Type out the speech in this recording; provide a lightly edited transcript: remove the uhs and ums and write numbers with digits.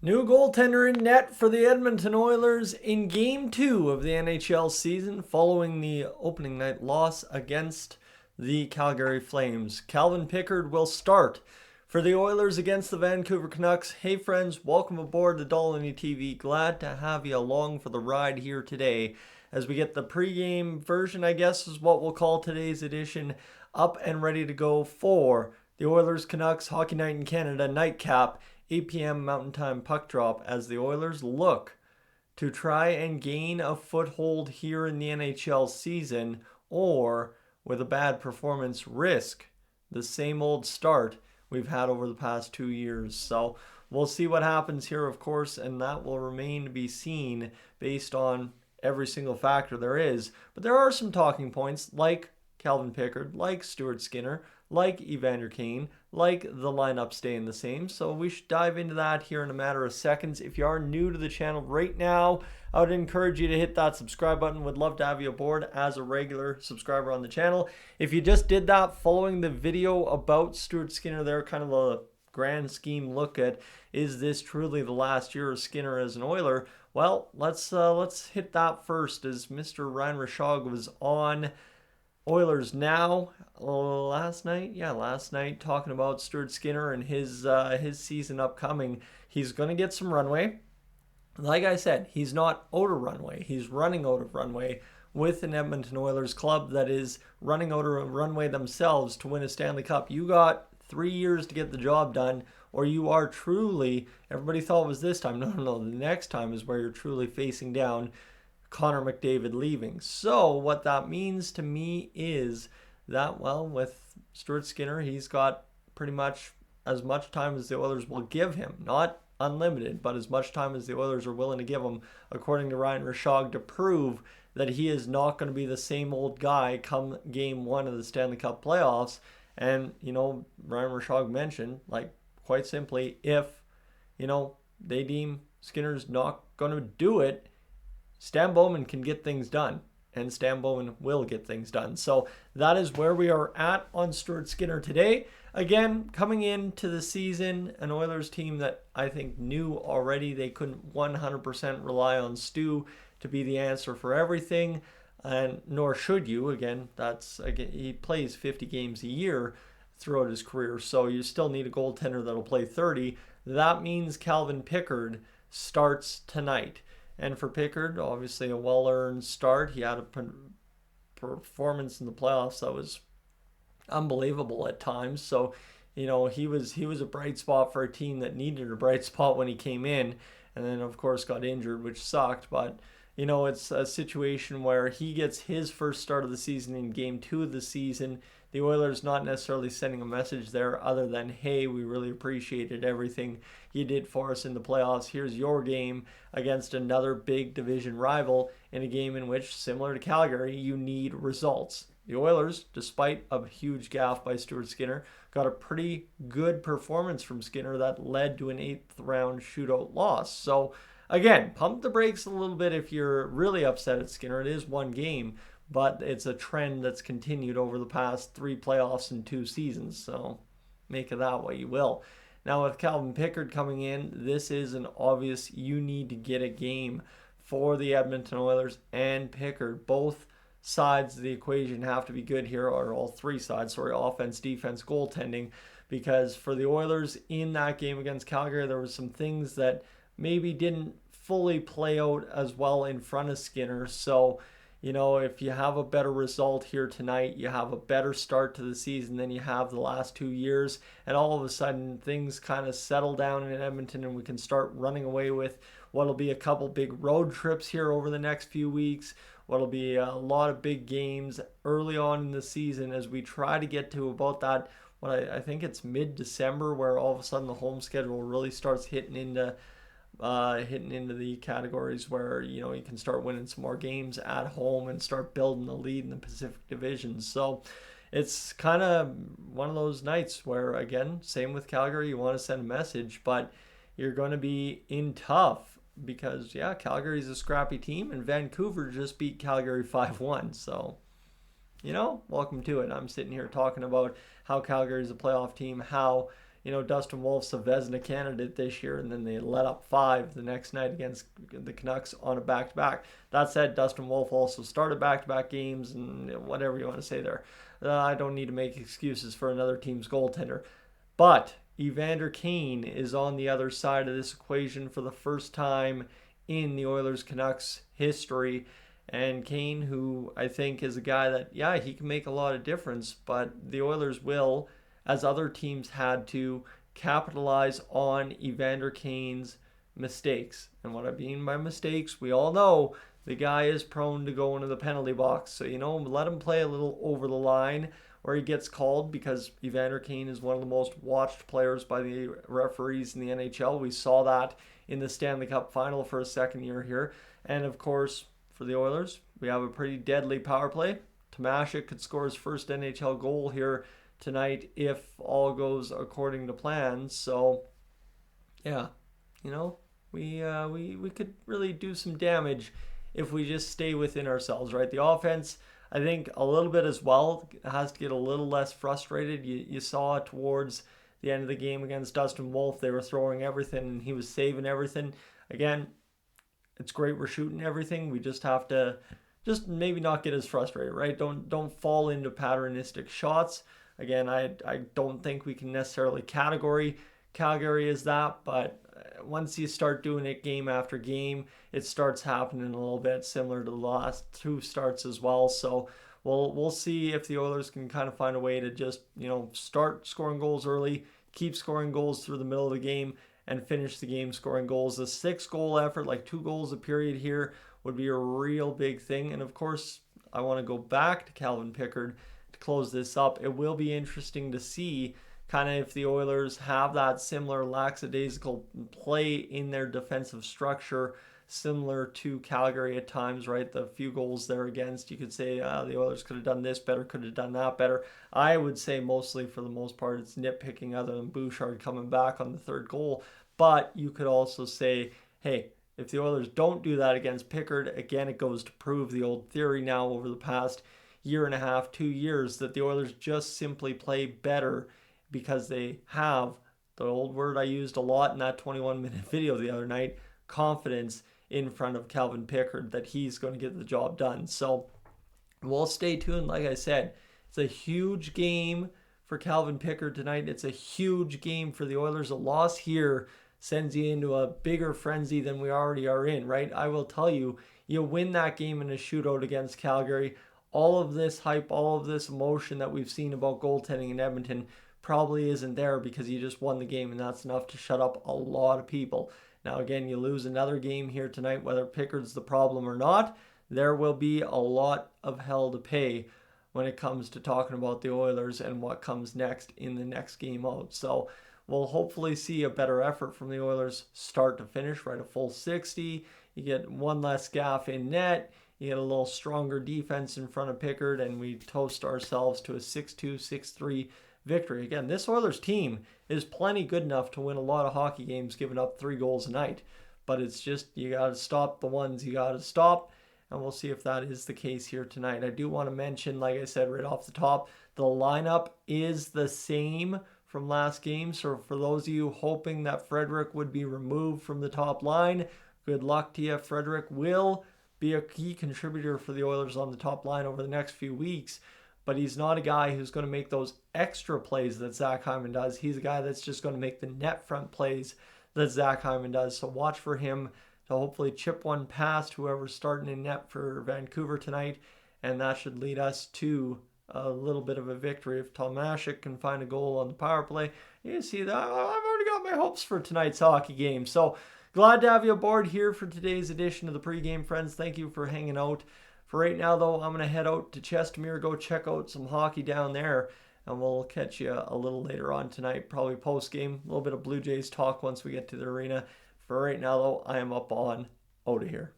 New goaltender in net for the Edmonton Oilers in Game 2 of the NHL season following the opening night loss against the Calgary Flames. Calvin Pickard will start for the Oilers against the Vancouver Canucks. Hey friends, welcome aboard the Dolynny TV. Glad to have you along for the ride here today as we get the pregame version, I guess is what we'll call today's edition, up and ready to go for the Oilers Canucks Hockey Night in Canada nightcap. 8 p.m. Mountain Time puck drop as the Oilers look to try and gain a foothold here in the NHL season, or with a bad performance risk the same old start we've had over the past 2 years. So we'll see what happens here, of course, and that will remain to be seen based on every single factor there is. But there are some talking points like Calvin Pickard, like Stuart Skinner, like Evander Kane, like the lineup staying the same. So we should dive into that here in a matter of seconds. If you are new to the channel right now, I would encourage you to hit that subscribe button. Would love to have you aboard as a regular subscriber on the channel. If you just did that following the video about Stuart Skinner there, kind of a grand scheme look at, is this truly the last year of Skinner as an Oiler? Well, let's hit that first, as Mr. Ryan Rishaug was on Oilers Now last night, talking about Stuart Skinner and his season upcoming. He's going to get some runway. Like I said, he's not out of runway. He's running out of runway with an Edmonton Oilers club that is running out of runway themselves to win a Stanley Cup. You got 3 years to get the job done, or you are truly, everybody thought it was this time. No, the next time is where you're truly facing down Connor McDavid leaving. So what that means to me is that, well, with Stuart Skinner, he's got pretty much as much time as the Oilers will give him. Not unlimited, but as much time as the Oilers are willing to give him, according to Ryan Rishaug, to prove that he is not going to be the same old guy come game 1 of the Stanley Cup playoffs. And, Ryan Rishaug mentioned, quite simply, if, they deem Skinner's not going to do it, Stan Bowman can get things done, and Stan Bowman will get things done. So that is where we are at on Stuart Skinner today. Again, coming into the season, an Oilers team that I think knew already they couldn't 100% rely on Stu to be the answer for everything, and nor should you. Again, he plays 50 games a year throughout his career, so you still need a goaltender that'll play 30. That means Calvin Pickard starts tonight. And for Pickard, obviously a well-earned start. He had a performance in the playoffs that was unbelievable at times. So, he was a bright spot for a team that needed a bright spot when he came in. And then, of course, got injured, which sucked. But, it's a situation where he gets his first start of the season in Game 2 of the season. The Oilers not necessarily sending a message there other than, hey, we really appreciated everything you did for us in the playoffs. Here's your game against another big division rival in a game in which, similar to Calgary, you need results. The Oilers, despite a huge gaffe by Stuart Skinner, got a pretty good performance from Skinner that led to an 8th round shootout loss. So, again, pump the brakes a little bit if you're really upset at Skinner. It is one game, but it's a trend that's continued over the past 3 playoffs and 2 seasons, so make of that what you will. Now with Calvin Pickard coming in, this is an obvious you need to get a game for the Edmonton Oilers and Pickard. Both sides of the equation have to be good here, or all 3 sides, offense, defense, goaltending, because for the Oilers in that game against Calgary, there were some things that maybe didn't fully play out as well in front of Skinner. So, if you have a better result here tonight, you have a better start to the season than you have the last 2 years, and all of a sudden things kind of settle down in Edmonton and we can start running away with what'll be a couple big road trips here over the next few weeks, what'll be a lot of big games early on in the season as we try to get to about that, I think it's mid-December, where all of a sudden the home schedule really starts hitting into the categories where you can start winning some more games at home and start building the lead in the Pacific Division. So it's kind of one of those nights where, again, same with Calgary, you want to send a message, but you're going to be in tough because Calgary's a scrappy team and Vancouver just beat Calgary 5-1. So welcome to it. I'm sitting here talking about how Calgary's a playoff team, how Dustin Wolf's a Vezina candidate this year, and then they let up 5 the next night against the Canucks on a back-to-back. That said, Dustin Wolf also started back-to-back games, and whatever you want to say there. I don't need to make excuses for another team's goaltender. But Evander Kane is on the other side of this equation for the first time in the Oilers Canucks history. And Kane, who I think is a guy that, yeah, he can make a lot of difference, but the Oilers will, as other teams had to, capitalize on Evander Kane's mistakes. And what I mean by mistakes, we all know the guy is prone to go into the penalty box. So, let him play a little over the line where he gets called, because Evander Kane is one of the most watched players by the referees in the NHL. We saw that in the Stanley Cup final for a second year here. And of course, for the Oilers, we have a pretty deadly power play. Tomashik could score his first NHL goal here tonight if all goes according to plan. So, yeah, we could really do some damage if we just stay within ourselves, right? The offense, I think, a little bit as well, has to get a little less frustrated. You saw it towards the end of the game against Dustin Wolf. They were throwing everything, and he was saving everything. Again, it's great we're shooting everything. We just have to just maybe not get as frustrated, right? Don't fall into patternistic shots. Again, I don't think we can necessarily category Calgary as that, but once you start doing it game after game, it starts happening a little bit, similar to the last 2 starts as well. So we'll see if the Oilers can kind of find a way to just start scoring goals early, keep scoring goals through the middle of the game, and finish the game scoring goals. A 6-goal effort, like 2 goals a period here, would be a real big thing. And of course, I want to go back to Calvin Pickard to close this up. It will be interesting to see kind of if the Oilers have that similar lackadaisical play in their defensive structure, similar to Calgary at times, right? The few goals they're against, you could say the Oilers could have done this better, could have done that better. I would say mostly, for the most part, it's nitpicking, other than Bouchard coming back on the 3rd goal. But you could also say, hey, if the Oilers don't do that against Pickard, again, it goes to prove the old theory now over the past year and a half, 2 years, that the Oilers just simply play better because they have the old word I used a lot in that 21-minute video the other night, confidence in front of Calvin Pickard that he's going to get the job done. So we'll stay tuned. Like I said, it's a huge game for Calvin Pickard tonight. It's a huge game for the Oilers. A loss here sends you into a bigger frenzy than we already are in, right? I will tell you, you win that game in a shootout against Calgary. All of this hype, all of this emotion that we've seen about goaltending in Edmonton probably isn't there, because you just won the game, and that's enough to shut up a lot of people. Now, again, you lose another game here tonight, whether Pickard's the problem or not, there will be a lot of hell to pay when it comes to talking about the Oilers and what comes next in the next game out. So we'll hopefully see a better effort from the Oilers start to finish, right? A full 60. You get one less gaff in net. You get a little stronger defense in front of Pickard, and we toast ourselves to a 6-2, 6-3 victory. Again, this Oilers team is plenty good enough to win a lot of hockey games, giving up 3 goals a night. But it's just, you got to stop the ones you got to stop, and we'll see if that is the case here tonight. I do want to mention, like I said right off the top, the lineup is the same from last game. So for those of you hoping that Frederic would be removed from the top line, good luck to you. Frederic will be a key contributor for the Oilers on the top line over the next few weeks. But he's not a guy who's going to make those extra plays that Zach Hyman does. He's a guy that's just going to make the net front plays that Zach Hyman does. So watch for him to hopefully chip one past whoever's starting in net for Vancouver tonight. And that should lead us to a little bit of a victory. If Tomashik can find a goal on the power play, you see that I've already got my hopes for tonight's hockey game. So glad to have you aboard here for today's edition of the pregame, friends. Thank you for hanging out. For right now, though, I'm going to head out to Chestermere, go check out some hockey down there, and we'll catch you a little later on tonight, probably post-game. A little bit of Blue Jays talk once we get to the arena. For right now, though, I am up on out of here.